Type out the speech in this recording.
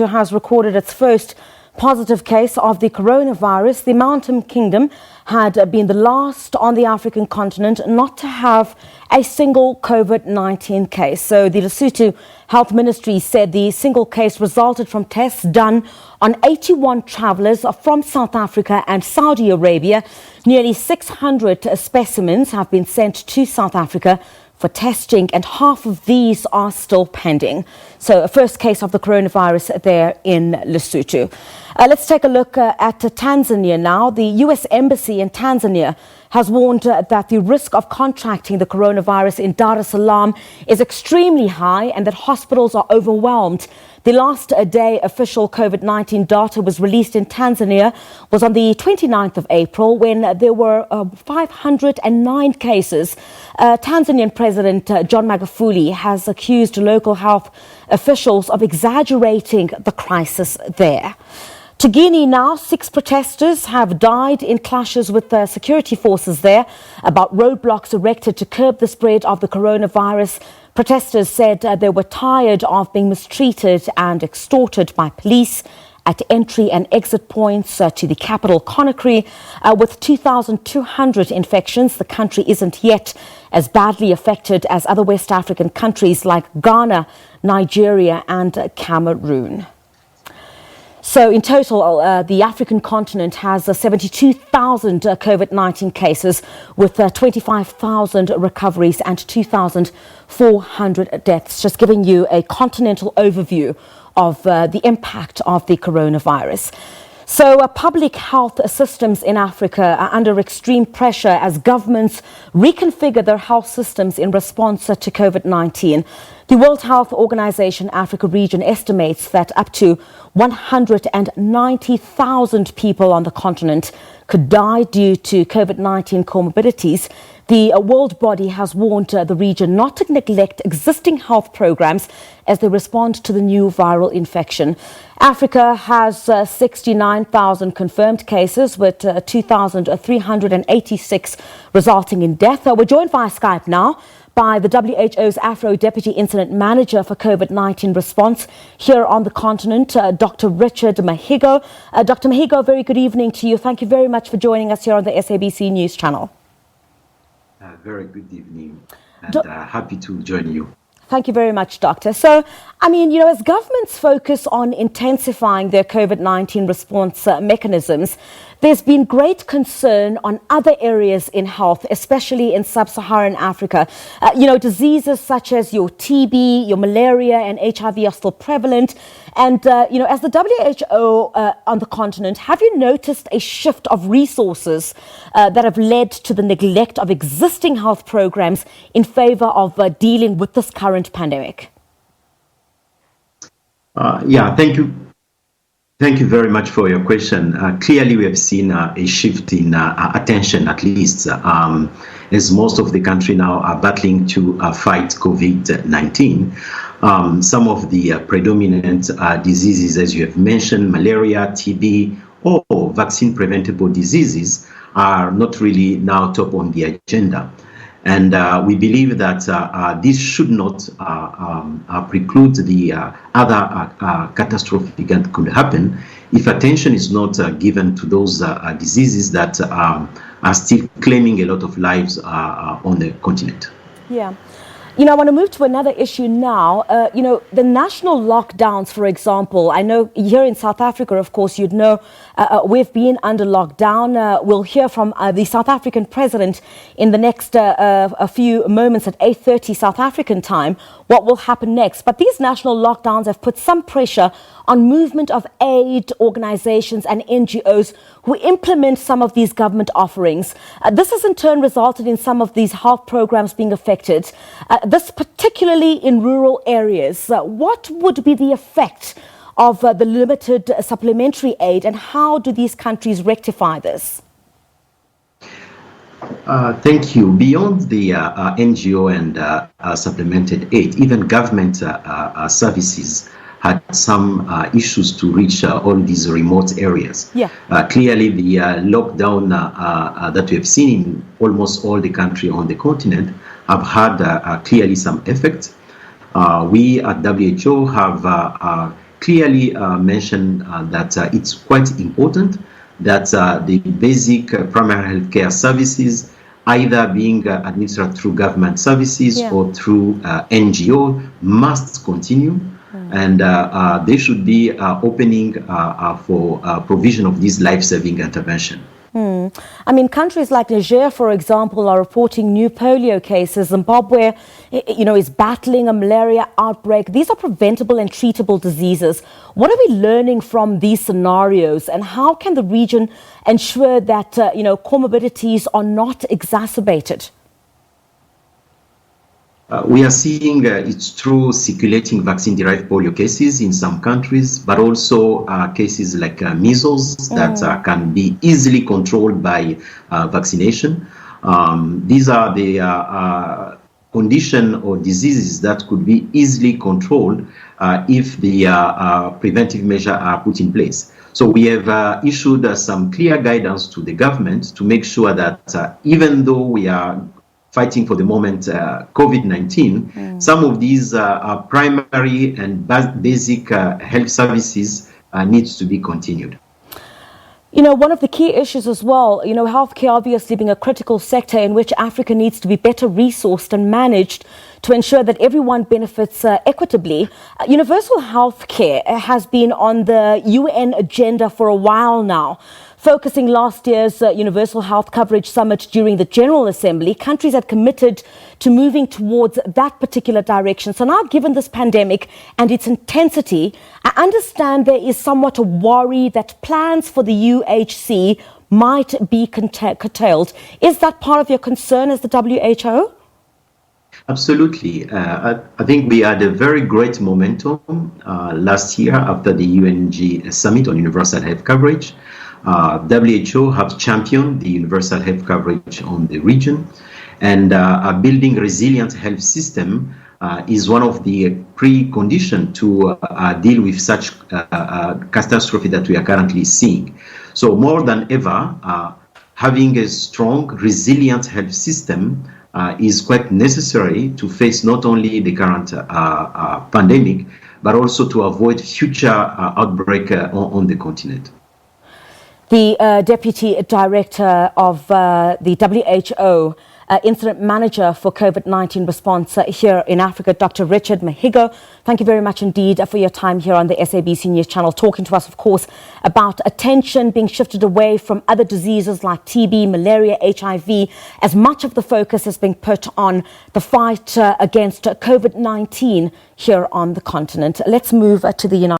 has recorded its first positive case of the coronavirus. The Mountain Kingdom had been the last on the African continent not to have a single COVID-19 case. So the Lesotho Health Ministry said the single case resulted from tests done on 81 travellers from South Africa and Saudi Arabia. Nearly 600 specimens have been sent to South Africa for testing, and half of these are still pending. So a first case of the coronavirus there in Lesotho. Let's take a look at Tanzania now. The U.S. Embassy in Tanzania has warned that the risk of contracting the coronavirus in Dar es Salaam is extremely high and that hospitals are overwhelmed. The last day official COVID-19 data was released in Tanzania was on the 29th of April, when there were 509 cases. Tanzanian President John Magufuli has accused local health officials of exaggerating the crisis there. To Guinea now, 6 protesters have died in clashes with security forces there about roadblocks erected to curb the spread of the coronavirus. Protesters said they were tired of being mistreated and extorted by police at entry and exit points to the capital, Conakry. With 2,200 infections, the country isn't yet as badly affected as other West African countries like Ghana, Nigeria and Cameroon. So in total, the African continent has 72,000 COVID-19 cases with 25,000 recoveries and 2,400 deaths. Just giving you a continental overview of the impact of the coronavirus. So public health systems in Africa are under extreme pressure as governments reconfigure their health systems in response to COVID-19. The World Health Organization Africa region estimates that up to 190,000 people on the continent could die due to COVID-19 co-morbidities. The world body has warned the region not to neglect existing health programs as they respond to the new viral infection. Africa has 69,000 confirmed cases with 2,386 resulting in death. We're joined via Skype now by the WHO's AFRO Deputy Incident Manager for COVID-19 response here on the continent, Dr. Richard Mihigo. Dr. Mihigo, very good evening to you. Thank you very much for joining us here on the SABC News channel. Very good evening, and happy to join you. Thank you very much, Doctor. So, I mean, you know, as governments focus on intensifying their COVID-19 response mechanisms, there's been great concern on other areas in health, especially in sub-Saharan Africa. Diseases such as your TB, your malaria and HIV are still prevalent. And, as the WHO on the continent, have you noticed a shift of resources that have led to the neglect of existing health programs in favor of dealing with this current pandemic? Thank you. Thank you very much for your question. Clearly, we have seen a shift in attention, at least, as most of the country now are battling to fight COVID-19. Some of the predominant diseases, as you have mentioned, malaria, TB, or vaccine-preventable diseases, are not really now top on the agenda. And we believe that this should not preclude the other catastrophic that could happen if attention is not given to those diseases that are still claiming a lot of lives on the continent. Yeah. I want to move to another issue now. The national lockdowns, for example. I know here in South Africa, of course, you'd know we've been under lockdown. We'll hear from the South African president in the next a few moments at 8:30 South African time, what will happen next. But these national lockdowns have put some pressure on movement of aid organizations and NGOs who implement some of these government offerings. This has in turn resulted in some of these health programs being affected. This particularly in rural areas. What would be the effect of the limited supplementary aid, and how do these countries rectify this? Thank you. Beyond the NGO and supplemented aid, even government services had some issues to reach all these remote areas. Yeah. Clearly, the lockdown that we have seen in almost all the country on the continent have had clearly some effect. We at WHO have clearly mentioned that it's quite important that the basic primary healthcare services, either being administered through government services or through NGO, must continue. And they should be opening for provision of this life-saving intervention. I mean, countries like Niger, for example, are reporting new polio cases. Zimbabwe, is battling a malaria outbreak. These are preventable and treatable diseases. What are we learning from these scenarios, and how can the region ensure that, comorbidities are not exacerbated? We are seeing it's through circulating vaccine-derived polio cases in some countries, but also cases like measles that can be easily controlled by vaccination. These are the condition or diseases that could be easily controlled if the preventive measures are put in place. So we have issued some clear guidance to the government to make sure that even though we are fighting for the moment COVID-19, some of these primary and basic health services needs to be continued. One of the key issues as well, healthcare obviously being a critical sector in which Africa needs to be better resourced and managed to ensure that everyone benefits equitably. Universal healthcare has been on the UN agenda for a while now. Focusing last year's Universal Health Coverage Summit during the General Assembly, countries had committed to moving towards that particular direction. So now, given this pandemic and its intensity, I understand there is somewhat a worry that plans for the UHC might be curtailed. Is that part of your concern as the WHO? Absolutely. I think we had a very great momentum last year after the UNG Summit on Universal Health Coverage. WHO have championed the universal health coverage on the region, and building resilient health system is one of the preconditions to deal with such catastrophe that we are currently seeing. So more than ever, having a strong, resilient health system is quite necessary to face not only the current pandemic, but also to avoid future outbreak on the continent. The Deputy Director of the WHO, Incident Manager for COVID-19 response here in Africa, Dr. Richard Mihigo. Thank you very much indeed for your time here on the SABC News Channel, talking to us, of course, about attention being shifted away from other diseases like TB, malaria, HIV, as much of the focus has been put on the fight against COVID-19 here on the continent. Let's move to the United